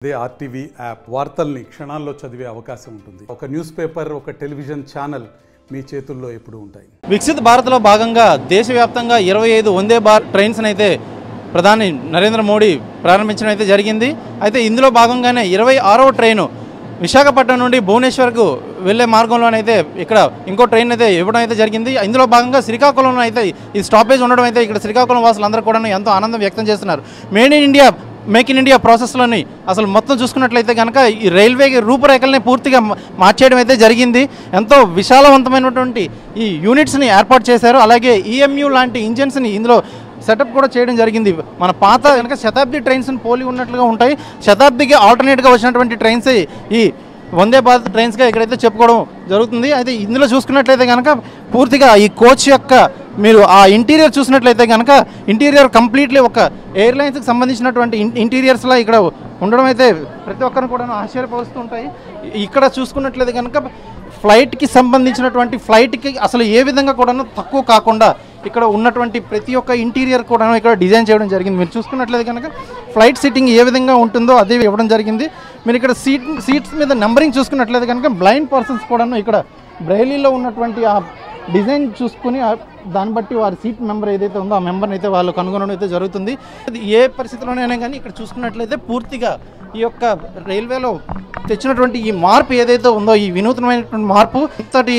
అదే RTV app వార్తల్ని క్షణాల్లో చదివే అవకాశం ఉంటుంది. ఒక న్యూస్ పేపర్, ఒక టెలివిజన్ ఛానల్ మీ చేతుల్లో ఎప్పుడూ ఉంటాయి. వికసిత్ భారత్లో భాగంగా దేశవ్యాప్తంగా 25 వందే భారత్ ట్రైన్స్ అయితే ప్రధాని నరేంద్ర మోడీ ప్రారంభించడం అయితే జరిగింది. అయితే ఇందులో భాగంగానే 26వ ట్రైను విశాఖపట్నం నుండి భువనేశ్వర్కు వెళ్లే మార్గంలోనైతే ఇక్కడ ఇంకో ట్రైన్ అయితే ఇవ్వడం అయితే జరిగింది. ఇందులో భాగంగా శ్రీకాకుళంలో అయితే ఈ స్టాపేజ్ ఉండడం అయితే ఇక్కడ శ్రీకాకుళం వాసులందరూ కూడా ఎంతో ఆనందం వ్యక్తం చేస్తున్నారు. మేక్ ఇన్ ఇండియా ప్రాసెస్లోని అసలు మొత్తం చూసుకున్నట్లయితే కనుక ఈ రైల్వే రూపురేఖల్ని పూర్తిగా మార్చేయడం అయితే జరిగింది. ఎంతో విశాలవంతమైనటువంటి ఈ యూనిట్స్ని ఏర్పాటు చేశారు. అలాగే ఈఎంయూ లాంటి ఇంజన్స్ని ఇందులో సెటప్ కూడా చేయడం జరిగింది. మన పాత కనుక శతాబ్ది ట్రైన్స్ని పోలి ఉన్నట్లుగా ఉంటాయి. శతాబ్దికి ఆల్టర్నేట్గా వచ్చినటువంటి ట్రైన్స్ ఈ వందే భారత్ ట్రైన్స్గా ఇక్కడైతే చెప్పుకోవడం జరుగుతుంది. అయితే ఇందులో చూసుకున్నట్లయితే కనుక పూర్తిగా ఈ కోచ్ యొక్క మీరు ఆ ఇంటీరియర్ చూసినట్లయితే కనుక ఇంటీరియర్ కంప్లీట్లీ ఒక ఎయిర్లైన్స్కి సంబంధించినటువంటి ఇంటీరియర్స్లా ఇక్కడ ఉండడం అయితే ప్రతి ఒక్కరిని కూడా ఆశ్చర్యపరుస్తుంటాయి. ఇక్కడ చూసుకున్నట్లయితే కనుక ఫ్లైట్కి సంబంధించినటువంటి ఫ్లైట్కి అసలు ఏ విధంగా కూడా తక్కువ కాకుండా ఇక్కడ ఉన్నటువంటి ప్రతి ఒక్క ఇంటీరియర్ కూడా ఇక్కడ డిజైన్ చేయడం జరిగింది. మీరు చూసుకున్నట్లయితే కనుక ఫ్లైట్ సీటింగ్ ఏ విధంగా ఉంటుందో అదే ఇవ్వడం జరిగింది. మీరు ఇక్కడ సీట్స్ మీద నెంబరింగ్ చూసుకున్నట్లయితే కనుక బ్లైండ్ పర్సన్స్ కూడా ఇక్కడ బ్రైలీలో ఉన్నటువంటి ఆ డిజైన్ చూసుకుని దాన్ని బట్టి వారి సీట్ మెంబర్ ఏదైతే ఉందో ఆ మెంబర్ని అయితే వాళ్ళు కనుగొనడం అయితే జరుగుతుంది. అది ఏ పరిస్థితిలోనైనా కానీ ఇక్కడ చూసుకున్నట్లయితే పూర్తిగా ఈ యొక్క రైల్వేలో తెచ్చినటువంటి ఈ మార్పు ఏదైతే ఉందో ఈ వినూత్నమైనటువంటి మార్పు ఇంతటి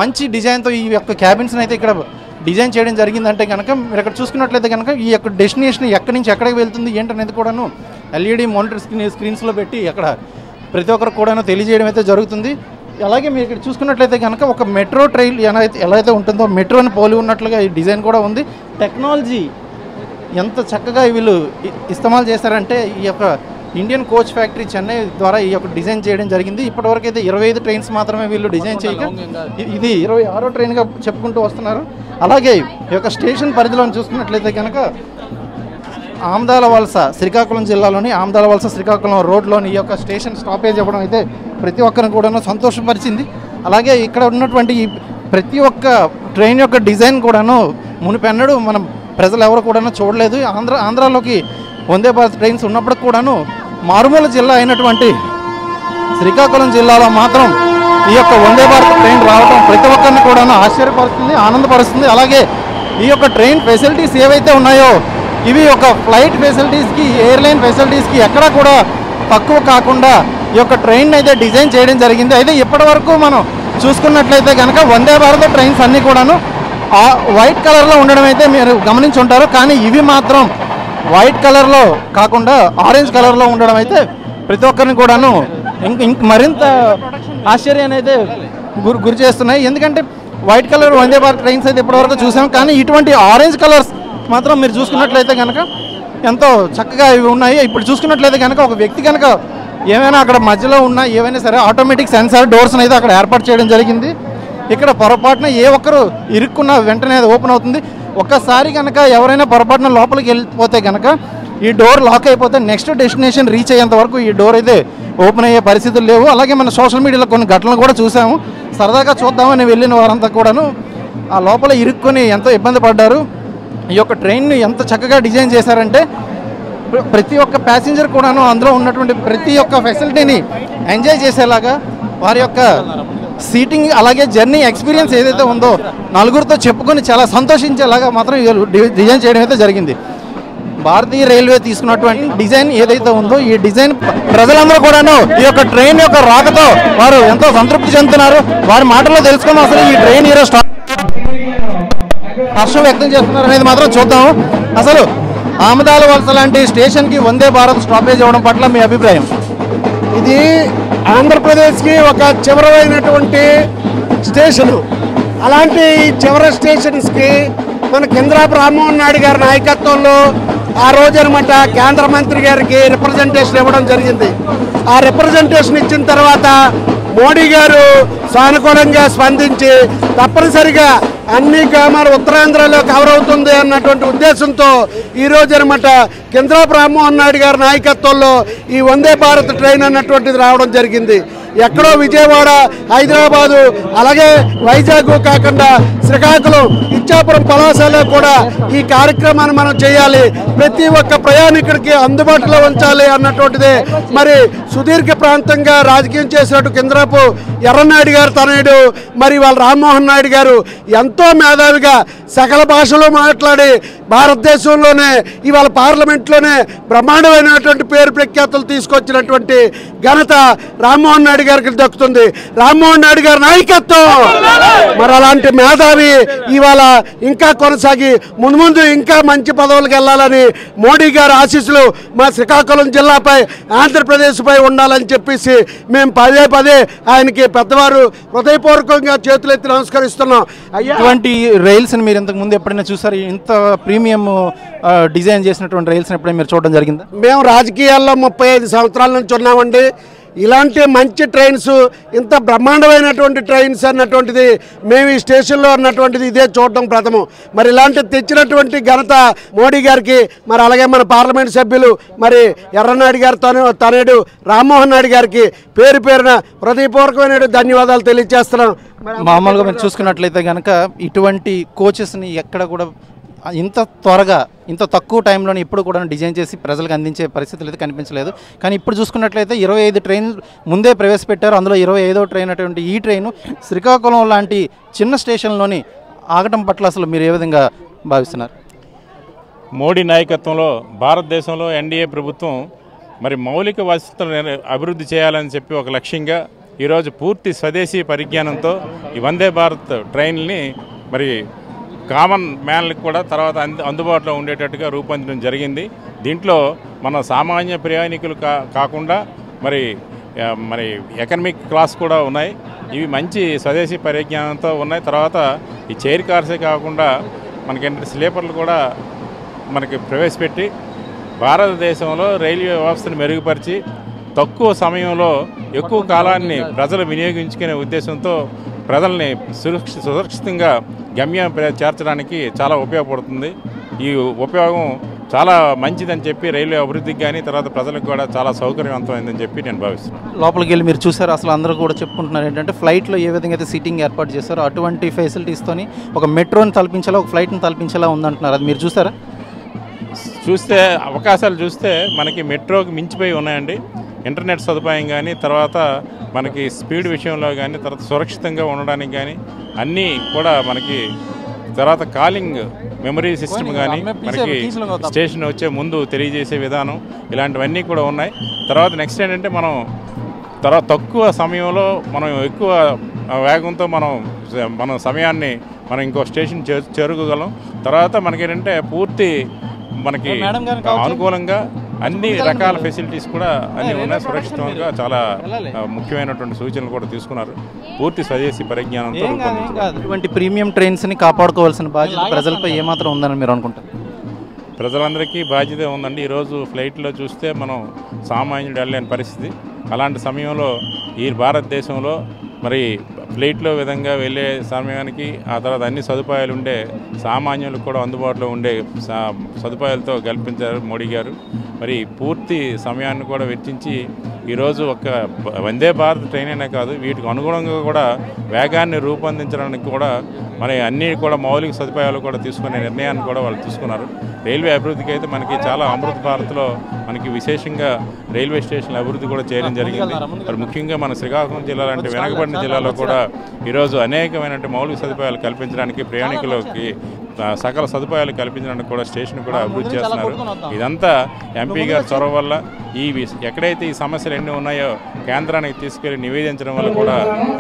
మంచి డిజైన్తో ఈ యొక్క క్యాబిన్స్ని అయితే ఇక్కడ డిజైన్ చేయడం జరిగిందంటే కనుక మీరు ఇక్కడ చూసుకున్నట్లయితే కనుక ఈ యొక్క డెస్టినేషన్ ఎక్కడి నుంచి ఎక్కడికి వెళ్తుంది ఏంటనేది కూడాను ఎల్ఈడి మానిటర్ స్క్రీన్స్లో పెట్టి అక్కడ ప్రతి ఒక్కరు కూడాను తెలియజేయడం అయితే జరుగుతుంది. అలాగే మీరు ఇక్కడ చూసుకున్నట్లయితే కనుక ఒక మెట్రో ట్రైన్ ఎలా అయితే ఉంటుందో మెట్రోని పోలి ఉన్నట్లుగా ఈ డిజైన్ కూడా ఉంది. టెక్నాలజీ ఎంత చక్కగా వీళ్ళు ఇస్తమాల్ చేశారంటే ఈ యొక్క ఇండియన్ కోచ్ ఫ్యాక్టరీ చెన్నై ద్వారా ఈ యొక్క డిజైన్ చేయడం జరిగింది. ఇప్పటివరకు అయితే 25 ట్రైన్స్ మాత్రమే వీళ్ళు డిజైన్ చేయక ఇది 26వ ట్రైన్గా చెప్పుకుంటూ వస్తున్నారు. అలాగే ఈ యొక్క స్టేషన్ పరిధిలో చూసుకున్నట్లయితే కనుక ఆమదాల వలస శ్రీకాకుళం జిల్లాలోని ఆమదాల వలస శ్రీకాకుళం రోడ్లోని ఈ యొక్క స్టేషన్ స్టాపేజ్ ఇవ్వడం అయితే ప్రతి ఒక్కరిని కూడా సంతోషపరిచింది. అలాగే ఇక్కడ ఉన్నటువంటి ఈ ప్రతి ఒక్క ట్రైన్ యొక్క డిజైన్ కూడాను మునిపెన్నడూ మనం ప్రజలు ఎవరు కూడా చూడలేదు. ఆంధ్రాలోకి వందే భారత్ ట్రైన్స్ ఉన్నప్పుడు కూడాను మారుమూల జిల్లా అయినటువంటి శ్రీకాకుళం జిల్లాలో మాత్రం ఈ యొక్క వందే భారత్ ట్రైన్ రావడం ప్రతి ఒక్కరిని కూడా ఆశ్చర్యపరుస్తుంది, ఆనందపరుస్తుంది. అలాగే ఈ యొక్క ట్రైన్ ఫెసిలిటీస్ ఏవైతే ఉన్నాయో ఇవి ఒక ఫ్లైట్ ఫెసిలిటీస్కి ఎయిర్లైన్ ఫెసిలిటీస్కి ఎక్కడా కూడా తక్కువ కాకుండా ఈ యొక్క ట్రైన్ అయితే డిజైన్ చేయడం జరిగింది. అయితే ఇప్పటి వరకు మనం చూసుకున్నట్లయితే కనుక వందే భారత్ ట్రైన్స్ అన్నీ కూడాను వైట్ కలర్లో ఉండడం అయితే మీరు గమనించి ఉంటారు. కానీ ఇవి మాత్రం వైట్ కలర్లో కాకుండా ఆరెంజ్ కలర్లో ఉండడం అయితే ప్రతి ఒక్కరిని కూడాను మరింత ఆశ్చర్యాన్ని అయితే గురి చేస్తున్నాయి. ఎందుకంటే white colour Vande Bharat trains అయితే ఇప్పటివరకు చూసాం. కానీ ఇటువంటి ఆరెంజ్ కలర్స్ మాత్రం మీరు చూసుకున్నట్లయితే కనుక ఎంతో చక్కగా ఇవి ఉన్నాయి. ఇప్పుడు చూసుకున్నట్లయితే కనుక ఒక వ్యక్తి కనుక ఏమైనా అక్కడ మధ్యలో ఉన్నా ఏవైనా సరే ఆటోమేటిక్ సెన్సార్ డోర్స్ని అయితే అక్కడ ఏర్పాటు చేయడం జరిగింది. ఇక్కడ పొరపాటున ఏ ఒక్కరు ఇరుక్కున్న వెంటనే అది ఓపెన్ అవుతుంది. ఒక్కసారి కనుక ఎవరైనా పొరపాటున లోపలికి వెళ్ళిపోతే కనుక ఈ డోర్ లాక్ అయిపోతే నెక్స్ట్ డెస్టినేషన్ రీచ్ అయ్యేంత వరకు ఈ డోర్ అయితే ఓపెన్ అయ్యే పరిస్థితులు లేవు. అలాగే మన సోషల్ మీడియాలో కొన్ని ఘటనలు కూడా చూసాము. సరదాగా చూద్దామని వెళ్ళిన వారంతా కూడాను ఆ లోపల ఇరుక్కొని ఎంతో ఇబ్బంది పడ్డారు. ఈ యొక్క ట్రైన్ని ఎంత చక్కగా డిజైన్ చేశారంటే ప్రతి ఒక్క ప్యాసింజర్ కూడాను అందులో ఉన్నటువంటి ప్రతి ఒక్క ఫెసిలిటీని ఎంజాయ్ చేసేలాగా వారి యొక్క సీటింగ్ అలాగే జర్నీ ఎక్స్పీరియన్స్ ఏదైతే ఉందో నలుగురితో చెప్పుకొని చాలా సంతోషించేలాగా మాత్రం డిజైన్ చేయడం అయితే జరిగింది. భారతీయ రైల్వే తీసుకున్నటువంటి డిజైన్ ఏదైతే ఉందో ఈ డిజైన్ ప్రజలందరూ కూడాను ఈ యొక్క ట్రైన్ యొక్క రాకతో వారు ఎంతో సంతృప్తి చెందుతున్నారు. వారి మాటల్లో తెలుసుకున్నాం అసలు ఈ ట్రైన్ హీరో హర్షం వ్యక్తం చేస్తున్నారు అనేది మాత్రం చూద్దాము. అసలు ఆమదాల వలస లాంటి స్టేషన్కి వందే భారత్ స్టాపేజ్ అవ్వడం పట్ల మీ అభిప్రాయం? ఇది ఆంధ్రప్రదేశ్కి ఒక చివరైనటువంటి స్టేషను. అలాంటి చివరి స్టేషన్స్కి మన కింద్రాపు రామ్మోహన్ నాయుడు గారి నాయకత్వంలో ఆ రోజు అనమాట కేంద్ర మంత్రి గారికి రిప్రజెంటేషన్ ఇవ్వడం జరిగింది. ఆ రిప్రజెంటేషన్ ఇచ్చిన తర్వాత మోడీ గారు సానుకూలంగా స్పందించి తప్పనిసరిగా అన్ని గ్రామాలు ఉత్తరాంధ్రలో కవర్ అవుతుంది అన్నటువంటి ఉద్దేశంతో ఈరోజు అనమాట కింద్రాపు రామ్మోహన్ నాయుడు గారి నాయకత్వంలో ఈ వందే భారత్ ట్రైన్ అన్నటువంటిది రావడం జరిగింది. ఎక్కడో విజయవాడ, హైదరాబాదు, అలాగే వైజాగ్ కాకుండా శ్రీకాకుళం, ఇచ్చాపురం, పలాసలో కూడా ఈ కార్యక్రమాన్ని మనం చేయాలి. ప్రతి ఒక్క ప్రయాణికుడికి అందుబాటులో ఉంచాలి అన్నటువంటిదే. మరి సుదీర్ఘ ప్రాంతంగా రాజకీయం చేసినట్టు కింద్రాపు ఎర్రనాయుడు గారు తనయుడు మరి వాళ్ళ రామ్మోహన్ నాయుడు గారు ఎంతో మేధావిగా సకల భాషలో మాట్లాడి భారతదేశంలోనే ఇవాళ పార్లమెంట్లోనే బ్రహ్మాండమైనటువంటి పేరు ప్రఖ్యాతులు తీసుకొచ్చినటువంటి ఘనత రామ్మోహన్ నాయుడు గారికి దక్కుతుంది. రామ్మోహన్ నాయుడు గారి నాయకత్వం మరి అలాంటి మేధావి ఇవాళ ఇంకా కొనసాగి ముందు ఇంకా మంచి పదవులకు వెళ్ళాలని మోడీ గారి ఆశీస్సులు మా శ్రీకాకుళం జిల్లాపై, ఆంధ్రప్రదేశ్పై ఉండాలని చెప్పేసి మేము పదే పదే ఆయనకి పెద్దవారు హృదయపూర్వకంగా చేతులెత్తి నమస్కరిస్తున్నాం. ఇటువంటి రైల్స్ని మీరు ఇంతకు ముందు ఎప్పుడైనా చూసారు? ఇంత ప్రీమియం డిజైన్ చేసినటువంటి రైల్స్ని ఎప్పుడైనా మీరు చూడడం జరిగిందా? మేము రాజకీయాల్లో 35 సంవత్సరాల నుంచి ఉన్నామండి. ఇలాంటి మంచి ట్రైన్స్, ఇంత బ్రహ్మాండమైనటువంటి ట్రైన్స్ అన్నటువంటిది మేము ఈ స్టేషన్లో అన్నటువంటిది ఇదే చూడడం ప్రథమం. మరి ఇలాంటి తెచ్చినటువంటి ఘనత మోడీ గారికి, మరి అలాగే మన పార్లమెంట్ సభ్యులు మరి ఎర్రనాయుడు గారు తనయుడు రామ్మోహన్ నాయుడు గారికి పేరు పేరున హృదయపూర్వకమైన ధన్యవాదాలు తెలియజేస్తున్నాం. మామూలుగా మీరు చూసుకున్నట్లయితే కనుక ఇటువంటి కోచెస్ని ఎక్కడ కూడా ఇంత త్వరగా, ఇంత తక్కువ టైంలోనే ఇప్పుడు కూడా డిజైన్ చేసి ప్రజలకు అందించే పరిస్థితులు అయితే కనిపించలేదు. కానీ ఇప్పుడు చూసుకున్నట్లయితే 25 ట్రైన్లు ముందే ప్రవేశపెట్టారు. అందులో 25వ ట్రైన్ అటువంటి ఈ ట్రైను శ్రీకాకుళం లాంటి చిన్న స్టేషన్లోని ఆగటం పట్ల అసలు మీరు ఏ విధంగా భావిస్తున్నారు? మోడీ నాయకత్వంలో భారతదేశంలో ఎన్డీఏ ప్రభుత్వం మరి మౌలిక వసతులను అభివృద్ధి చేయాలని చెప్పి ఒక లక్ష్యంగా ఈరోజు పూర్తి స్వదేశీ పరిజ్ఞానంతో ఈ వందే భారత్ ట్రైన్ని మరి కామన్ మ్యాన్లకు కూడా తర్వాత అందుబాటులో ఉండేటట్టుగా రూపొందించడం జరిగింది. దీంట్లో మన సామాన్య ప్రయాణికులు కాకుండా మరి ఎకనామిక్ క్లాస్ కూడా ఉన్నాయి. ఇవి మంచి స్వదేశీ పరిజ్ఞానంతో ఉన్నాయి. తర్వాత ఈ చైర్ కార్సే కాకుండా మనకి స్లీపర్లు కూడా మనకి ప్రవేశపెట్టి భారతదేశంలో రైల్వే వ్యవస్థను మెరుగుపరిచి తక్కువ సమయంలో ఎక్కువ కాలాన్ని ప్రజలు వినియోగించుకునే ఉద్దేశంతో ప్రజల్ని సురక్షితంగా గమ్యం చేర్చడానికి చాలా ఉపయోగపడుతుంది. ఈ ఉపయోగం చాలా మంచిదని చెప్పి రైల్వే అభివృద్ధికి కానీ తర్వాత ప్రజలకు కూడా చాలా సౌకర్యవంతమైందని చెప్పి నేను భావిస్తున్నాను. లోపలికి వెళ్ళి మీరు చూసారు, అసలు అందరూ కూడా చెప్పుకుంటున్నారు ఏంటంటే ఫ్లైట్లో ఏ విధంగా అయితే సీటింగ్ ఏర్పాటు చేస్తారో అటువంటి ఫెసిలిటీస్తోని ఒక మెట్రోని తలపించేలా, ఒక ఫ్లైట్ని తలపించేలా ఉందంటున్నారు. అది మీరు చూసారా? చూస్తే అవకాశాలు చూస్తే మనకి మెట్రోకి మించిపోయి ఉన్నాయండి. ఇంటర్నెట్ సదుపాయం కానీ తర్వాత మనకి స్పీడ్ విషయంలో కానీ తర్వాత సురక్షితంగా ఉండడానికి కానీ అన్నీ కూడా మనకి తర్వాత కాలింగ్ మెమరీ సిస్టమ్ కానీ మనకి స్టేషన్ వచ్చే ముందు తెలియజేసే విధానం ఇలాంటివన్నీ కూడా ఉన్నాయి. తర్వాత నెక్స్ట్ ఏంటంటే మనం తర్వాత తక్కువ సమయంలో మనం ఎక్కువ వేగంతో మన సమయాన్ని మనం ఇంకో స్టేషన్ చేరుకోగలం. తర్వాత మనకేంటంటే పూర్తి మనకి అనుకూలంగా అన్ని రకాల ఫెసిలిటీస్ కూడా అన్నీ ఉన్నాయి. సురక్షితంగా చాలా ముఖ్యమైనటువంటి సూచనలు కూడా తీసుకున్నారు. పూర్తి స్వదేశీ పరిజ్ఞానంతో ఇటువంటి ప్రీమియం ట్రైన్స్ని కాపాడుకోవాల్సిన బాధ్యత ప్రజలపై ఏమాత్రం ఉందని మీరు అనుకుంటారు? ప్రజలందరికీ బాధ్యత ఉందండి. ఈరోజు ఫ్లైట్లో చూస్తే మనం సామాన్యుడు వెళ్ళలేని పరిస్థితి. అలాంటి సమయంలో ఈ భారతదేశంలో మరి ఫ్లైట్లో విధంగా వెళ్ళే సమయానికి ఆ తర్వాత అన్ని సదుపాయాలు ఉండే సామాన్యులకు కూడా అందుబాటులో ఉండే సదుపాయాలతో కల్పించారు మోడీ గారు. మరి పూర్తి సమయాన్ని కూడా వెచ్చించి ఈరోజు ఒక వందే భారత్ ట్రైన్ అనే కాదు వీటికి అనుగుణంగా కూడా వేగాన్ని రూపొందించడానికి కూడా మరి అన్నీ కూడా మౌలిక సదుపాయాలు కూడా తీసుకునే నిర్ణయాన్ని కూడా వాళ్ళు తీసుకున్నారు. రైల్వే అభివృద్ధికి అయితే మనకి చాలా అమృత్ భారత్లో మనకి విశేషంగా రైల్వే స్టేషన్ల అభివృద్ధి కూడా చేయడం జరిగింది. మరి ముఖ్యంగా మన శ్రీకాకుళం జిల్లా లాంటి వెనకబడిన జిల్లాలో కూడా ఈరోజు అనేకమైన మౌలిక సదుపాయాలు కల్పించడానికి ప్రయాణికులకి సకల సదుపాయాలు కల్పించడానికి కూడా స్టేషన్ కూడా అభివృద్ధి చేస్తున్నారు. ఇదంతా ఎంపీ గారి చొరవ వల్ల ఎక్కడైతే ఈ సమస్యలు ఎన్ని ఉన్నాయో కేంద్రానికి తీసుకెళ్లి నివేదించడం వల్ల కూడా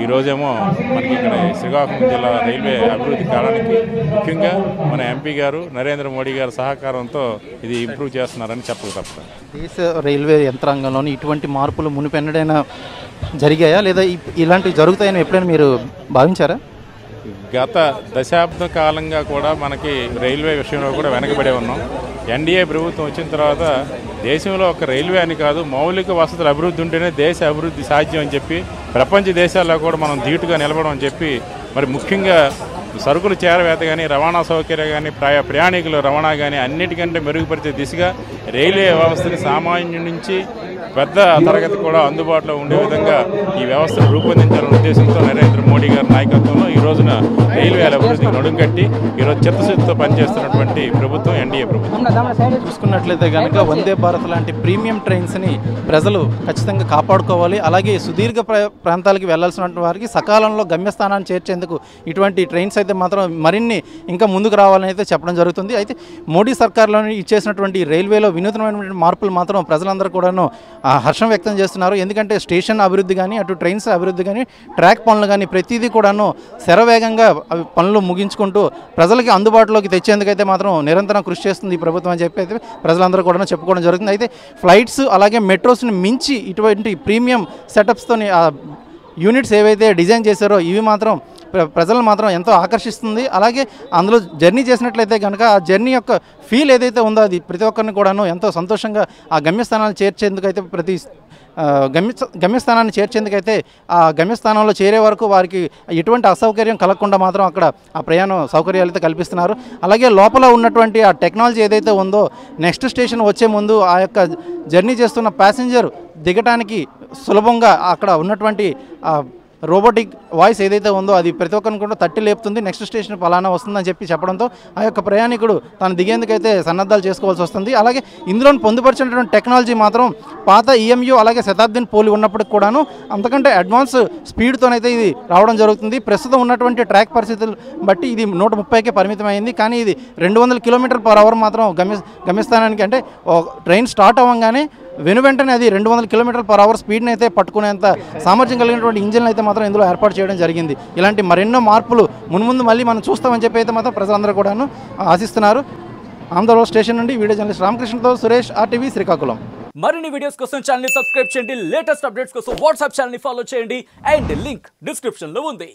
ఈరోజేమో మనకి ఇక్కడ శ్రీకాకుళం జిల్లా రైల్వే అభివృద్ధి కావడానికి ముఖ్యంగా మన ఎంపీ గారు నరేంద్ర మోడీ గారి సహకారంతో ఇది ఇంప్రూవ్ చేస్తున్నారని చెప్పక తప్పదు. దేశ రైల్వే యంత్రాంగంలోని ఇటువంటి మార్పులు మునిపెన్నడైనా జరిగాయా లేదా ఇలాంటివి జరుగుతాయని ఎప్పుడైనా మీరు భావించారా? గత దశాబ్ద కాలంగా కూడా మనకి రైల్వే విషయంలో కూడా వెనకబడే ఉన్నాం. ఎన్డీఏ ప్రభుత్వం వచ్చిన తర్వాత దేశంలో ఒక రైల్వే అని కాదు మౌలిక వసతుల అభివృద్ధి ఉంటేనే దేశ అభివృద్ధి సాధ్యం అని చెప్పి ప్రపంచ దేశాల్లో కూడా మనం ధీటుగా నిలబడం అని చెప్పి మరి ముఖ్యంగా సరుకులు చేరవేత కానీ రవాణా సౌకర్యం కానీ ప్రయాణికుల రవాణా కానీ అన్నిటికంటే మెరుగుపరిచే దిశగా రైల్వే వ్యవస్థని సామాన్యుడి నుంచి పెద్ద తరగతి కూడా అందుబాటులో ఉండే విధంగా ఈ వ్యవస్థను రూపొందించాలనే ఉద్దేశంతో నరేంద్ర మోడీ గారి నాయకత్వంలో ఈ రోజున రైల్వేల అభివృద్ధికి నడుం కట్టి ఈరోజు చిత్తశుద్ధితో పనిచేస్తున్నటువంటి ప్రభుత్వం ఎన్డీఏ ప్రభుత్వం. చూసుకున్నట్లయితే కనుక వందే భారత్ లాంటి ప్రీమియం ట్రైన్స్ని ప్రజలు ఖచ్చితంగా కాపాడుకోవాలి. అలాగే సుదీర్ఘ ప్రాంతాలకు వెళ్లాల్సిన వారికి సకాలంలో గమ్యస్థానాన్ని చేర్చేందుకు ఇటువంటి ట్రైన్స్ అయితే మాత్రం మరిన్ని ఇంకా ముందుకు రావాలని అయితే చెప్పడం జరుగుతుంది. అయితే మోడీ సర్కార్లోని ఇచ్చేసినటువంటి రైల్వేలో వినూత్నమైనటువంటి మార్పులు మాత్రం ప్రజలందరూ కూడాను హర్షం వ్యక్తం చేస్తున్నారు. ఎందుకంటే స్టేషన్ అభివృద్ధి కానీ అటు ట్రైన్స్ అభివృద్ధి కానీ ట్రాక్ పనులు కానీ ప్రతిదీ కూడాను శరవేగంగా పనులు ముగించుకుంటూ ప్రజలకి అందుబాటులోకి తెచ్చేందుకైతే మాత్రం నిరంతరం కృషి చేస్తుంది ఈ ప్రభుత్వం అని చెప్పి అయితే ప్రజలందరూ కూడా చెప్పుకోవడం జరుగుతుంది. అయితే ఫ్లైట్స్ అలాగే మెట్రోస్ని మించి ఇటువంటి ప్రీమియం సెటప్స్తోని యూనిట్స్ ఏవైతే డిజైన్ చేశారో ఇవి మాత్రం ప్రజలను మాత్రం ఎంతో ఆకర్షిస్తుంది. అలాగే అందులో జర్నీ చేసినట్లయితే కనుక ఆ జర్నీ యొక్క ఫీల్ ఏదైతే ఉందో అది ప్రతి ఒక్కరిని కూడాను ఎంతో సంతోషంగా ఆ గమ్యస్థానాన్ని చేర్చేందుకైతే గమ్యస్థానాన్ని చేర్చేందుకైతే ఆ గమ్యస్థానంలో చేరే వరకు వారికి ఎటువంటి అసౌకర్యం కలగకుండా మాత్రం అక్కడ ఆ ప్రయాణ సౌకర్యాలు అయితే కల్పిస్తున్నారు. అలాగే లోపల ఉన్నటువంటి ఆ టెక్నాలజీ ఏదైతే ఉందో నెక్స్ట్ స్టేషన్ వచ్చే ముందు ఆ యొక్క జర్నీ చేస్తున్న ప్యాసింజర్ దిగటానికి సులభంగా అక్కడ ఉన్నటువంటి రోబోటిక్ వాయిస్ ఏదైతే ఉందో అది ప్రతి ఒక్కరిని కూడా తట్టి లేపుతుంది. నెక్స్ట్ స్టేషన్ ఫలానా వస్తుందని చెప్పి చెప్పడంతో ఆ యొక్క ప్రయాణికుడు తను దిగేందుకైతే సన్నద్ధాలు చేసుకోవాల్సి వస్తుంది. అలాగే ఇందులో పొందుపరిచినటువంటి టెక్నాలజీ మాత్రం పాత ఈఎంయూ అలాగే శతాబ్దిని పోలి ఉన్నప్పటికి కూడాను అంతకంటే అడ్వాన్స్ స్పీడ్తోనైతే ఇది రావడం జరుగుతుంది. ప్రస్తుతం ఉన్నటువంటి ట్రాక్ పరిస్థితులు బట్టి ఇది 130కే పరిమితమైంది. కానీ ఇది 200 km/h మాత్రం గమ్యస్థానానికి అంటే ట్రైన్ స్టార్ట్ అవ్వగానే వెంటనే అది 200 km/h స్పీడ్ని అయితే పట్టుకునేంత సామర్థ్యం కలిగినటువంటి ఇంజిన్లు అయితే మాత్రం ఇందులో ఏర్పాటు చేయడం జరిగింది. ఇలాంటి మరెన్నో మార్పులు మున్ముందు మళ్ళీ మనం చూస్తామని చెప్పి అయితే మాత్రం ప్రజలందరూ కూడాను ఆశిస్తున్నారు. ఆంధ్రప్రదేశ్ స్టేషన్ నుండి వీడియో జర్నలిస్ట్ రామకృష్ణతో సురేష్, RTV శ్రీకాకుళం. మరిన్ని వీడియోస్ కోసం ఛానల్ ని సబ్స్క్రైబ్ చేయండి. లేటెస్ట్ అప్డేట్స్ కోసం వాట్సాప్ ఛానల్ ని ఫాలో చేయండి. అండ్ లింక్ డిస్క్రిప్షన్ లో ఉంది.